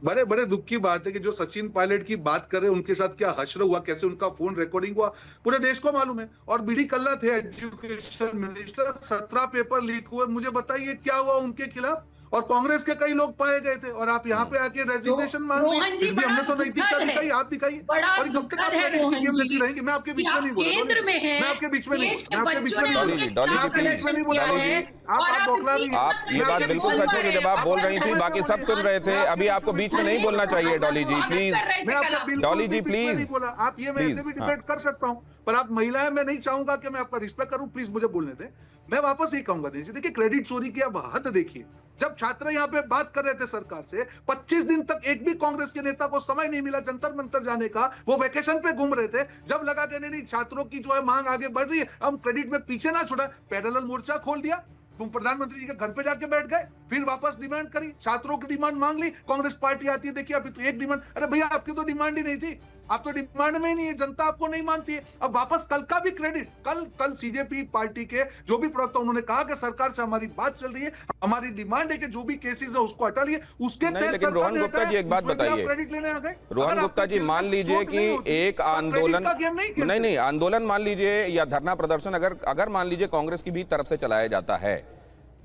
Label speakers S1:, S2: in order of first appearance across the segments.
S1: बड़े बड़े दुख की बात है कि जो सचिन पायलट की बात कर रहे हैं उनके साथ क्या हश्र हुआ, कैसे उनका फोन रिकॉर्डिंग हुआ, पूरे देश को मालूम है। और बीडी कल्ला थे एजुकेशन मिनिस्टर, 17 पेपर लीक हुए। मुझे बताइए क्या हुआ उनके खिलाफ? और कांग्रेस के कई लोग पाए गए थे, और आप यहाँ पे आके
S2: तो
S1: रेजिग्नेशन मांग रही है।
S2: रोहन जी,
S1: फिर भी
S2: बड़ा
S1: हमने तो नैतिकता
S2: दुखद है,
S1: दिखाई, आप दिखाइए।
S2: बड़ा
S1: और कब तक
S2: दुखद
S1: आप
S2: है
S1: क्रेडिट की
S2: रोहन
S1: गेम
S2: जी
S1: लेती रहेंगी? मैं आपके
S2: कि
S1: बीच में
S2: आप
S1: नहीं बोला डॉली
S2: केंद्र
S1: जी,
S2: में हैं,
S1: मैं आपके बीच में नहीं
S2: देश
S1: बोला,
S2: के
S1: मैं आपके बीच
S2: बच्चों
S1: में
S2: ने
S1: नहीं
S3: डॉली
S1: बोला,
S3: जी,
S2: उनके
S3: डॉली
S1: मैं
S3: जी
S2: खिलाफ
S1: आपके बीच
S3: प्लीज,
S1: में
S2: प्रदर्शन
S1: नहीं बोला
S2: किया
S3: डॉली
S1: डॉली
S3: जी,
S2: है,
S1: जी। आप
S2: और
S1: आप
S2: आप
S1: बौखला
S2: इतनी
S1: रही हैं।
S3: आप ये
S1: मैं
S3: बात
S1: आपके बीच
S3: बिल्कुल
S1: में
S2: बोल
S1: नहीं
S3: सच है
S2: रहे
S3: कि
S1: बोला,
S3: जब
S2: हैं,
S3: आप
S1: आप
S3: बोल
S1: आपके
S3: रही
S1: बीच
S3: थी
S1: में
S3: बाकी
S1: कैसे
S3: सब
S1: बोली?
S3: सुन रहे थे,
S1: मैं आपके
S3: अभी
S1: बीच
S3: आपको
S1: में
S3: बीच में नहीं बोलना
S2: स्वागत
S3: चाहिए डॉली जी, प्लीज
S2: कर रहे
S1: मैं
S2: थे कल
S1: आपका
S2: आप।
S1: बिल्कुल
S3: डॉली
S1: भी
S3: जी
S1: बीच में नहीं
S3: प्लीज
S1: बोला। आप ये मैं ऐसे
S3: प्लीज।
S1: भी
S3: हाँ,
S1: डिबेट कर सकता हूं, पर आप महिला है, मैं नहीं चाहूंगा कि मैं आपका रिस्पेक्ट करूं। प्लीज मुझे बोलने दें। मैं वापस ये कहूंगा, देखिए क्रेडिट चोरी की अब हद देखिए। जब छात्र यहाँ पे बात कर रहे थे सरकार से, 25 दिन तक एक भी कांग्रेस के नेता को समय नहीं मिला जंतर मंतर जाने का, वो वेकेशन पे घूम रहे थे। जब लगा कि नहीं छात्रों की जो है मांग आगे बढ़ रही है, हम क्रेडिट में पीछे ना छुड़ा, पैरेलल मोर्चा खोल दिया। तुम प्रधानमंत्री जी के घर पे जाके बैठ गए, फिर वापस डिमांड करी, छात्रों की डिमांड मांग ली। कांग्रेस पार्टी आती है, देखिए अभी तो एक डिमांड, अरे भैया आपकी तो डिमांड ही नहीं थी, आप तो डिमांड में ही नहीं है, जनता आपको नहीं मानती है। अब वापस कल का भी क्रेडिट, कल कल सीजेपी पार्टी के जो भी प्रवक्ता, उन्होंने कहा कि सरकार से हमारी बात चल रही है, हमारी डिमांड है कि जो भी केसेस है उसको हटा लिए, उसके
S3: नहीं,
S1: तहत
S3: लेकिन
S1: सरकार
S3: रोहन
S1: ने
S3: गुप्ता
S1: हटाया,
S3: जी एक बात
S1: उसमें भी आप
S3: बताइए,
S1: क्रेडिट लेने आ गए।
S3: रोहन
S1: अगर
S3: गुप्ता
S1: आपके
S3: जी
S1: दिल
S3: मान
S1: में
S3: लीजिए
S1: चोट
S3: कि
S1: नहीं होती,
S3: एक
S1: तो आप क्रेडिट
S3: आंदोलन,
S1: का गेम नहीं खेलते।
S3: नहीं आंदोलन मान लीजिए या धरना प्रदर्शन अगर अगर मान लीजिए कांग्रेस की भी तरफ से चलाया जाता है,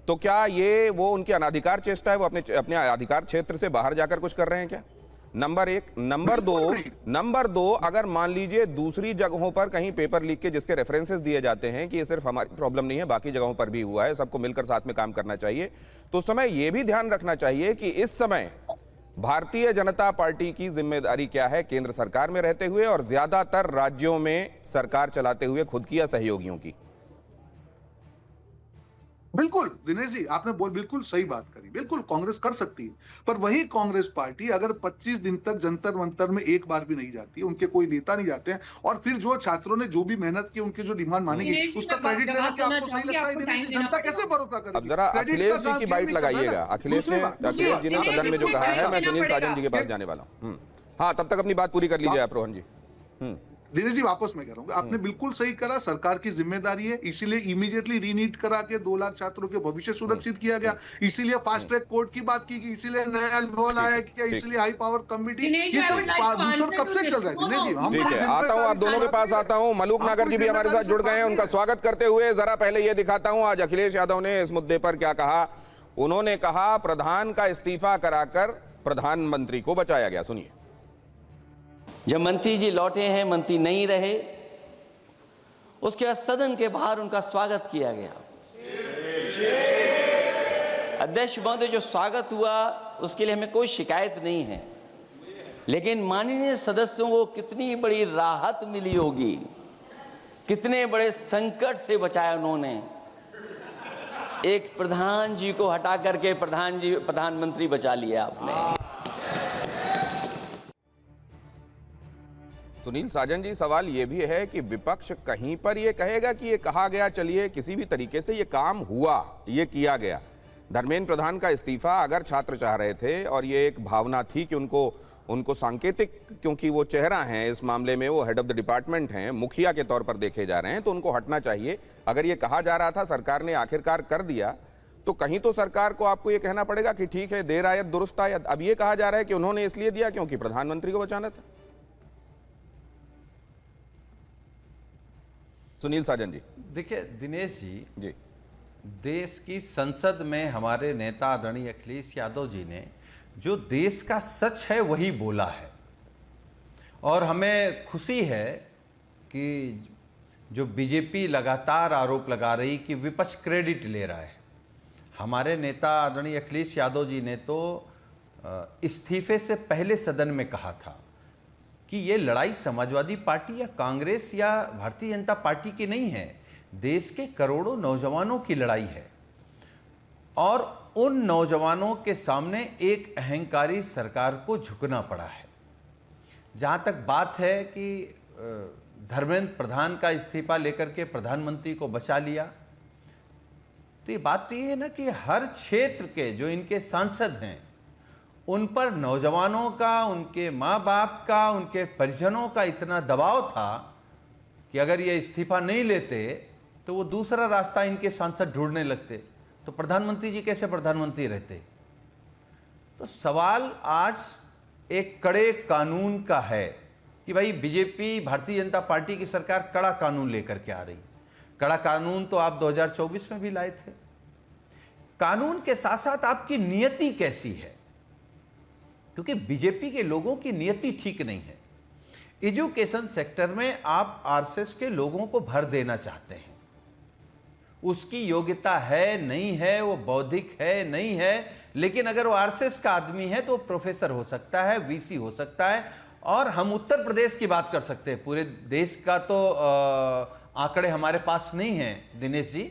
S3: तो क्या ये वो उनकी अनाधिकार चेष्टा है? वो अपने अपने अधिकार क्षेत्र से बाहर जाकर कुछ कर रहे हैं क्या? नंबर एक। नंबर दो, अगर मान लीजिए दूसरी जगहों पर कहीं पेपर लीक के जिसके रेफरेंसेस दिए जाते हैं कि ये सिर्फ हमारी प्रॉब्लम नहीं है, बाकी जगहों पर भी हुआ है, सबको मिलकर साथ में काम करना चाहिए, तो उस समय यह भी ध्यान रखना चाहिए कि इस समय भारतीय जनता पार्टी की जिम्मेदारी क्या है केंद्र सरकार में रहते हुए और ज्यादातर राज्यों में सरकार चलाते हुए खुद की या सहयोगियों की।
S1: बिल्कुल दिनेश जी, आपने बिल्कुल सही बात करी। बिल्कुल कांग्रेस कर सकती है, पर वही कांग्रेस पार्टी अगर 25 दिन तक जंतर मंतर में एक बार भी नहीं जाती, उनके कोई नेता नहीं जाते हैं, और फिर जो छात्रों ने जो भी मेहनत की, उनकी जो डिमांड मानेगी,
S2: दिनेश जी,
S1: उसका
S2: मैं
S1: क्रेडिट लेना
S2: जवाब
S1: क्या
S2: देना
S1: आपको सही
S2: चाहूंगी,
S1: लगता है?
S2: आपको
S1: दिनेश
S2: टाइम
S1: जी,
S2: देना
S1: जनता
S2: पड़ेगा।
S1: कैसे भरोसा
S3: अब
S1: करेगी?
S3: जरा
S1: क्रेडिट
S3: अखिलेश
S1: का
S3: जी
S1: काम
S3: की
S1: गेम
S3: बाइट
S1: नहीं चल रहा है
S3: लगाइएगा।
S1: ना।
S3: अखिलेश
S1: दूसरी
S3: जी ने
S1: बात,
S3: सदन में जो कहा है, मैं सुनील साजन जी के पास
S2: पड़ेगा।
S3: जाने वाला हूं। हाँ, तब तक अपनी बात पूरी कर लीजिए आप रोहन जी।
S1: दिनेश जी वापस मैं कह रहा हूँ, आपने बिल्कुल सही करा, सरकार की जिम्मेदारी है, इसीलिए इमीडिएटली रीनीट करा के 2 लाख छात्रों के भविष्य सुरक्षित किया गया, इसीलिए फास्ट ट्रैक कोर्ट की बात की, इसीलिए नया लॉ लाया गया,
S3: ठीक
S1: इसीलिए high power committee.
S2: Dinesh ji,
S1: ये
S2: I
S1: सब
S2: would like to
S1: दूसरा
S2: answer
S1: कब
S2: to
S1: से
S2: this.
S1: चल रहा है
S2: No,
S1: दिनेश जी?
S2: no,
S1: हम
S3: ठीक
S1: कोई
S3: है, आता हूं, आप दोनों के पास आता हूं। मलूक नागर जी भी हमारे साथ जुड़ गए हैं, उनका स्वागत करते हुए जरा पहले ये दिखाता हूं आज अखिलेश यादव ने इस मुद्दे पर क्या कहा। उन्होंने कहा प्रधान का इस्तीफा कराकर प्रधानमंत्री को बचाया गया, सुनिए।
S4: जब मंत्री जी लौटे हैं, मंत्री नहीं रहे, उसके बाद सदन के बाहर उनका स्वागत किया गया। अध्यक्ष महोदय, जो स्वागत हुआ उसके लिए हमें कोई शिकायत नहीं है, लेकिन माननीय सदस्यों को कितनी बड़ी राहत मिली होगी, कितने बड़े संकट से बचाया उन्होंने। एक प्रधान जी को हटा करके प्रधानमंत्री बचा लिया आपने।
S3: सुनील साजन जी, सवाल यह भी है कि विपक्ष कहीं पर यह कहेगा कि यह कहा गया, चलिए किसी भी तरीके से यह काम हुआ, यह किया गया। धर्मेंद्र प्रधान का इस्तीफा अगर छात्र चाह रहे थे और ये एक भावना थी कि उनको सांकेतिक, क्योंकि वो चेहरा हैं इस मामले में, वो हेड ऑफ द डिपार्टमेंट हैं, मुखिया के तौर पर देखे जा रहे हैं, तो उनको हटना चाहिए। अगर ये कहा जा रहा था, सरकार ने आखिरकार कर दिया, तो कहीं तो सरकार को आपको ये कहना पड़ेगा कि ठीक है, देर आयत दुरुस्त आयत। अब ये कहा जा रहा है कि उन्होंने इसलिए दिया क्योंकि प्रधानमंत्री को बचाना था। सुनील साजन जी।
S5: देखिए दिनेश जी,
S3: जी,
S5: देश की संसद में हमारे नेता आदरणीय अखिलेश यादव जी ने जो देश का सच है वही बोला है, और हमें खुशी है कि जो बीजेपी लगातार आरोप लगा रही कि विपक्ष क्रेडिट ले रहा है, हमारे नेता आदरणीय अखिलेश यादव जी ने तो इस्तीफे से पहले सदन में कहा था कि ये लड़ाई समाजवादी पार्टी या कांग्रेस या भारतीय जनता पार्टी की नहीं है, देश के करोड़ों नौजवानों की लड़ाई है। और उन नौजवानों के सामने एक अहंकारी सरकार को झुकना पड़ा है। जहाँ तक बात है कि धर्मेंद्र प्रधान का इस्तीफा लेकर के प्रधानमंत्री को बचा लिया, तो ये बात तो ये है ना कि हर क्षेत्र के जो इनके सांसद हैं, उन पर नौजवानों का, उनके माँ बाप का, उनके परिजनों का इतना दबाव था कि अगर ये इस्तीफा नहीं लेते तो वो दूसरा रास्ता इनके सांसद ढूंढने लगते, तो प्रधानमंत्री जी कैसे प्रधानमंत्री रहते। तो सवाल आज एक कड़े कानून का है कि भाई बीजेपी, भारतीय जनता पार्टी की सरकार कड़ा कानून लेकर के आ रही। कड़ा कानून तो आप 2024 में भी लाए थे। कानून के साथ साथ आपकी नियति कैसी है, क्योंकि बीजेपी के लोगों की नियति ठीक नहीं है। एजुकेशन सेक्टर में आप आरएसएस के लोगों को भर देना चाहते हैं। उसकी योग्यता है नहीं है, वो बौद्धिक है नहीं है, लेकिन अगर वो आरएसएस का आदमी है तो वो प्रोफेसर हो सकता है, वीसी हो सकता है। और हम उत्तर प्रदेश की बात कर सकते हैं, पूरे देश का तो आंकड़े हमारे पास नहीं हैं दिनेश जी।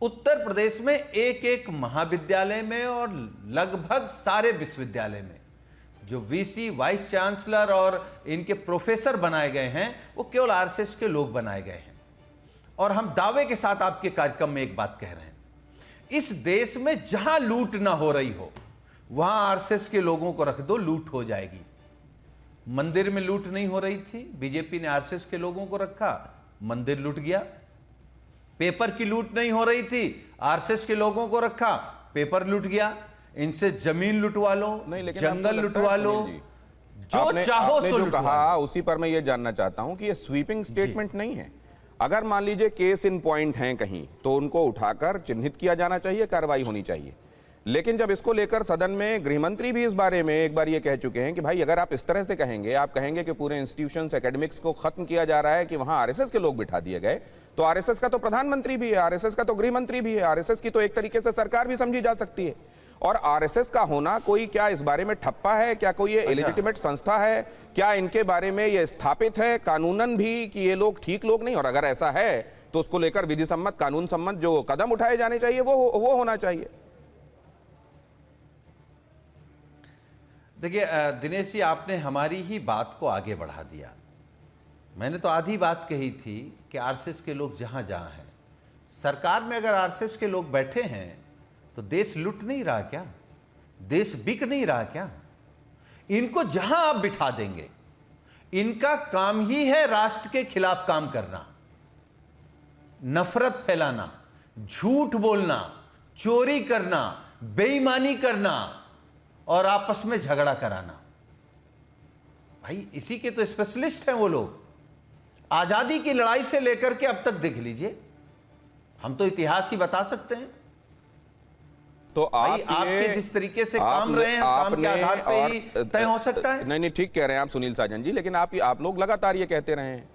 S5: उत्तर प्रदेश में एक एक महाविद्यालय में और लगभग सारे विश्वविद्यालय में जो वीसी, वाइस चांसलर और इनके प्रोफेसर बनाए गए हैं वो केवल आरएसएस के लोग बनाए गए हैं। और हम दावे के साथ आपके कार्यक्रम में एक बात कह रहे हैं, इस देश में जहां लूट ना हो रही हो वहां आरएसएस के लोगों को रख दो, लूट हो जाएगी। मंदिर में लूट नहीं हो रही थी, बीजेपी ने आरएसएस के लोगों को रखा, मंदिर लूट गया। पेपर की लूट नहीं हो रही थी, आरएसएस के लोगों को रखा, पेपर लूट गया। इनसे जमीन लुटवा लो, जंगल लुटवा लो, जो चाहो सो
S3: जो कहा उसी पर मैं ये जानना चाहता हूं कि ये स्वीपिंग स्टेटमेंट नहीं है। अगर मान लीजिए केस इन पॉइंट हैं कहीं तो उनको उठाकर चिन्हित किया जाना चाहिए, कार्रवाई होनी चाहिए। लेकिन जब इसको लेकर सदन में गृहमंत्री भी इस बारे में एक बार ये कह चुके हैं कि भाई अगर आप इस तरह से कहेंगे, आप कहेंगे कि पूरे इंस्टीट्यूशंस, एकेडमिक्स को खत्म किया जा रहा है कि वहां आरएसएस के लोग बिठा दिए गए, तो आरएसएस का तो प्रधानमंत्री भी है, आरएसएस का तो गृहमंत्री भी है, आरएसएस की तो एक तरीके से सरकार भी समझी जा सकती है। और आरएसएस का होना कोई क्या इस बारे में ठप्पा है? क्या कोई ये इलेजिटिमेट संस्था है? क्या इनके बारे में ये स्थापित है कानूनन भी कि ये लोग ठीक लोग नहीं? और अगर ऐसा है तो उसको लेकर विधि सम्मत, कानून सम्मत जो कदम उठाए जाने चाहिए वो होना चाहिए।
S5: देखिए दिनेश जी, आपने हमारी ही बात को आगे बढ़ा दिया। मैंने तो आधी बात कही थी कि आरएसएस के लोग जहां जहां हैं, सरकार में अगर आरएसएस के लोग बैठे हैं तो देश लुट नहीं रहा क्या? देश बिक नहीं रहा क्या? इनको जहां आप बिठा देंगे, इनका काम ही है राष्ट्र के खिलाफ काम करना, नफरत फैलाना, झूठ बोलना, चोरी करना, बेईमानी करना और आपस में झगड़ा कराना। भाई इसी के तो स्पेशलिस्ट हैं वो लोग। आजादी की लड़ाई से लेकर के अब तक देख लीजिए, हम तो इतिहास ही बता सकते हैं।
S3: तो
S5: आपके जिस तरीके से काम रहे हैं, काम के आधार पे ही तय हो सकता है।
S3: नहीं, ठीक कह रहे हैं आप सुनील साजन जी, लेकिन आप लोग लगातार ये कहते रहे हैं,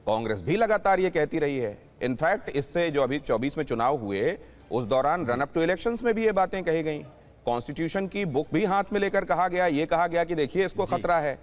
S3: कांग्रेस भी लगातार ये कहती रही है। इनफैक्ट इससे जो अभी 24 में चुनाव हुए उस दौरान रन अप टू इलेक्शंस में भी ये बातें कही गई। कॉन्स्टिट्यूशन की बुक भी हाथ में लेकर कहा गया, ये कहा गया कि देखिए इसको खतरा है।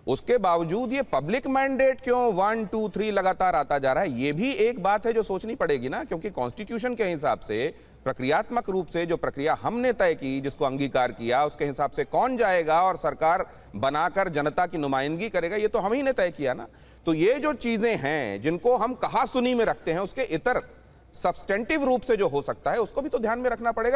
S3: उसके बावजूद ये पब्लिक मैंडेट क्यों 1, 2, 3 लगातार आता जा रहा है? ये भी एक बात है जो सोचनी पड़ेगी ना, क्योंकि कॉन्स्टिट्यूशन के हिसाब से प्रक्रियात्मक रूप से जो प्रक्रिया हमने तय की, जिसको अंगीकार किया, उसके हिसाब से कौन जाएगा और सरकार बनाकर जनता की नुमाइंदगी करेगा, ये तो हम ही ने तय किया ना। तो ये जो चीजें हैं जिनको हम कहा सुनी में रखते हैं, उसके इतर सब्सटेंटिव रूप से जो हो सकता है उसको भी तो ध्यान में रखना पड़ेगा।